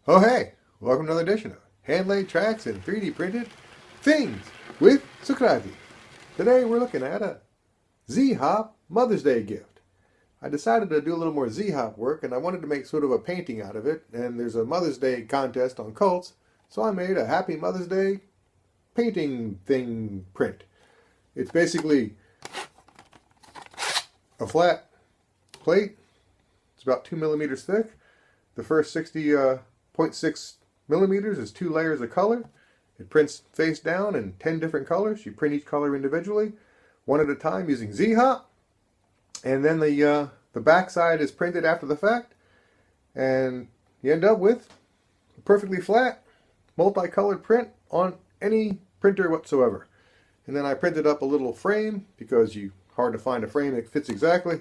Oh hey, welcome to another edition of Hand-Laid Tracks and 3D Printed Things with Sukrati. Today we're looking at a Z-Hop Mother's Day gift. I decided to do a little more Z-Hop work and I wanted to make sort of a painting out of it, and there's a Mother's Day contest on Cults, so I made a Happy Mother's Day painting thing print. It's basically a flat plate. It's about 2 millimeters thick. The first 60.6 millimeters is 2 layers of color. It prints face down in 10 different colors. You print each color individually, one at a time using Z-Hop. And then the back side is printed after the fact. And you end up with a perfectly flat, multicolored print on any printer whatsoever. And then I printed up a little frame because hard to find a frame that fits exactly.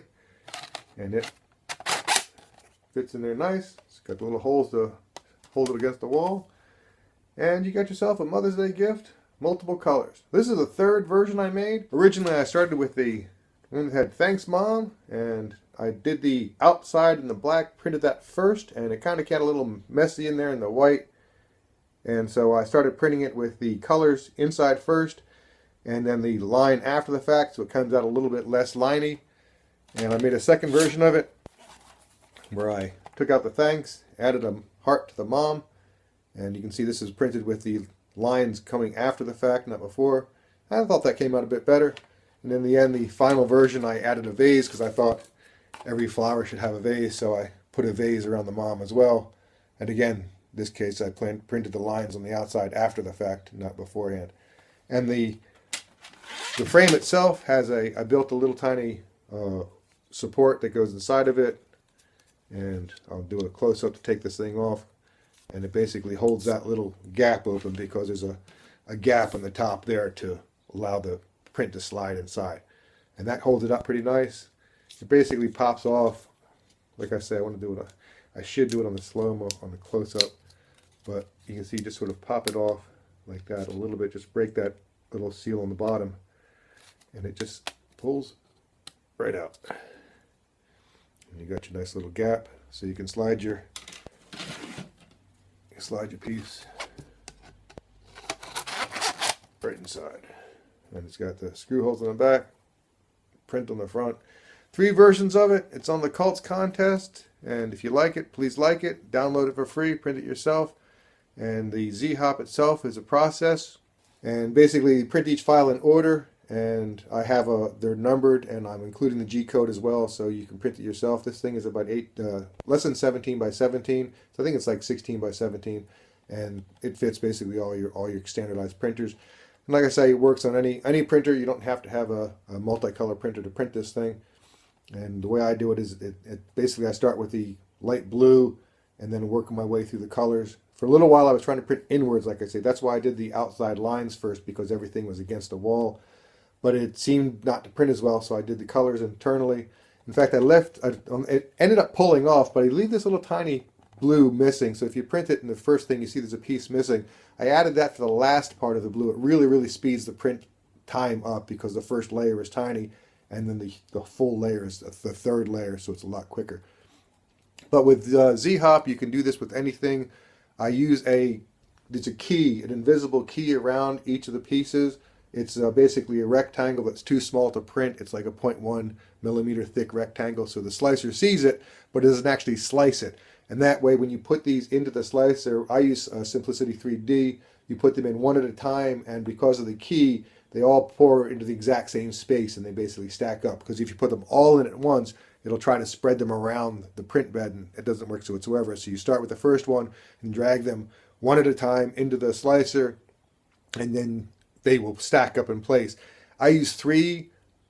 And it fits in there nice. It's got the little holes to hold it against the wall. And you got yourself a Mother's Day gift, multiple colors. This is the third version I made. Originally I started with the one that had Thanks Mom, and I did the outside in the black, printed that first, and it kind of got a little messy in there in the white. And so I started printing it with the colors inside first, and then the line after the fact, so it comes out a little bit less liney. And I made a second version of it where I took out the thanks, added a heart to the mom, and you can see this is printed with the lines coming after the fact, not before. I thought that came out a bit better. And in the end, the final version, I added a vase because I thought every flower should have a vase, so I put a vase around the mom as well. And again, in this case, I printed the lines on the outside after the fact, not beforehand. And the frame itself has I built a little tiny support that goes inside of it, and I'll do a close-up to take this thing off, and it basically holds that little gap open because there's a gap on the top there to allow the print to slide inside, and that holds it up pretty nice. It basically pops off. Like I said, I should do it on the slow-mo, on the close-up, but you can see just sort of pop it off like that a little bit, just break that little seal on the bottom, and it just pulls right out. And you got your nice little gap, so you can slide your piece right inside. And it's got the screw holes on the back, print on the front. 3 versions of it. It's on the Cults contest, and if you like it, please like it. Download it for free, print it yourself. And the Z-Hop itself is a process, and basically print each file in order. And I have they're numbered, and I'm including the G code as well, so you can print it yourself. This thing is about less than 17 by 17, so I think it's like 16 by 17, and it fits basically all your standardized printers. And like I say, it works on any printer. You don't have to have a multicolor printer to print this thing. And the way I do it is, basically I start with the light blue, and then work my way through the colors. For a little while, I was trying to print inwards, like I say. That's why I did the outside lines first, because everything was against the wall. But it seemed not to print as well, so I did the colors internally. In fact, it ended up pulling off, but I leave this little tiny blue missing. So if you print it, and the first thing you see there's a piece missing, I added that to the last part of the blue. It really, really speeds the print time up because the first layer is tiny, and then the full layer is the third layer, so it's a lot quicker. But with Z-Hop, you can do this with anything. I use there's a key, an invisible key around each of the pieces. It's basically a rectangle that's too small to print. It's like a 0.1 millimeter thick rectangle, so the slicer sees it, but it doesn't actually slice it. And that way, when you put these into the slicer, I use Simplicity 3D, you put them in one at a time, and because of the key, they all pour into the exact same space, and they basically stack up. Because if you put them all in at once, it'll try to spread them around the print bed, and it doesn't work so whatsoever. So you start with the first one and drag them one at a time into the slicer, and then they will stack up in place. I use 3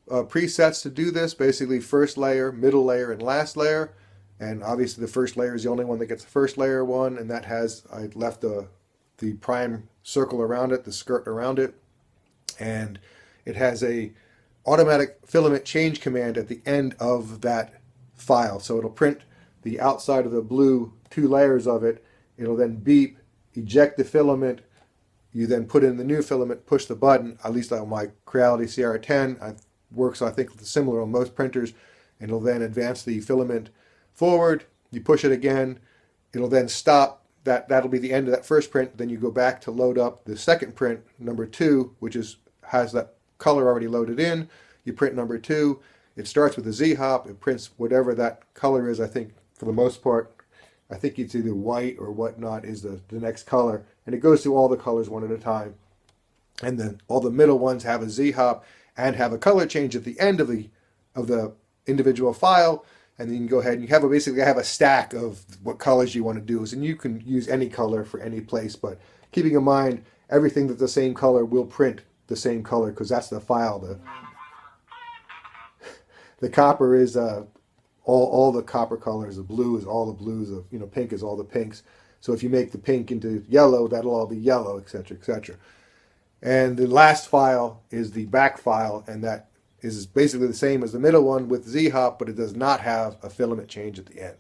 presets to do this, basically first layer, middle layer, and last layer. And obviously the first layer is the only one that gets the first layer one, and that I left the prime circle around it, the skirt around it. And it has a automatic filament change command at the end of that file. So it'll print the outside of the blue 2 layers of it. It'll then beep, eject the filament. You then put in the new filament, push the button. At least on my Creality CR10, it works, I think, similar on most printers. And it'll then advance the filament forward. You push it again. It'll then stop that'll be the end of that first print. Then you go back to load up the second print, number 2, which has that color already loaded in. You print number 2. It starts with a Z-hop. It prints whatever that color is. I think for the most part, I think it's either white or whatnot is the next color. And it goes through all the colors one at a time. And then all the middle ones have a Z-hop and have a color change at the end of the individual file. And then you can go ahead and you have basically have a stack of what colors you want to do. And you can use any color for any place, but keeping in mind everything that's the same color will print the same color because that's the file. The copper is all the copper colors. The blue is all the blues. Pink is all the pinks. So if you make the pink into yellow, that'll all be yellow, etc., etc. And the last file is the back file, and that is basically the same as the middle one with Z-hop, but it does not have a filament change at the end.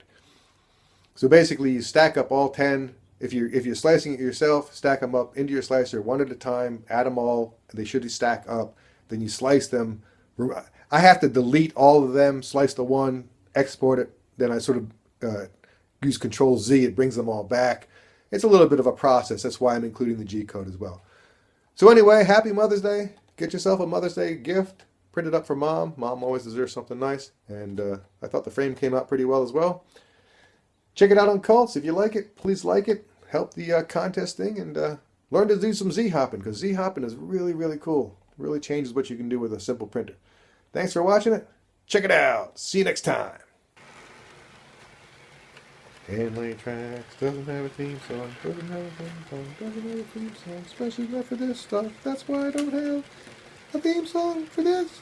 So basically, you stack up all 10. If you're slicing it yourself, stack them up into your slicer one at a time. Add them all. They should stack up. Then you slice them. I have to delete all of them, slice the one, export it. Then I sort of use Control Z. It brings them all back. It's a little bit of a process. That's why I'm including the G code as well. So anyway, happy Mother's Day. Get yourself a Mother's Day gift. Print it up for Mom. Mom always deserves something nice. And I thought the frame came out pretty well as well. Check it out on Cults. If you like it, please like it. Help the contest thing and learn to do some Z-hopping because Z-hopping is really, really cool. It really changes what you can do with a simple printer. Thanks for watching it. Check it out. See you next time. Handley Tracks doesn't have a theme song, doesn't have a theme song, doesn't have a theme song, especially not for this stuff. That's why I don't have a theme song for this.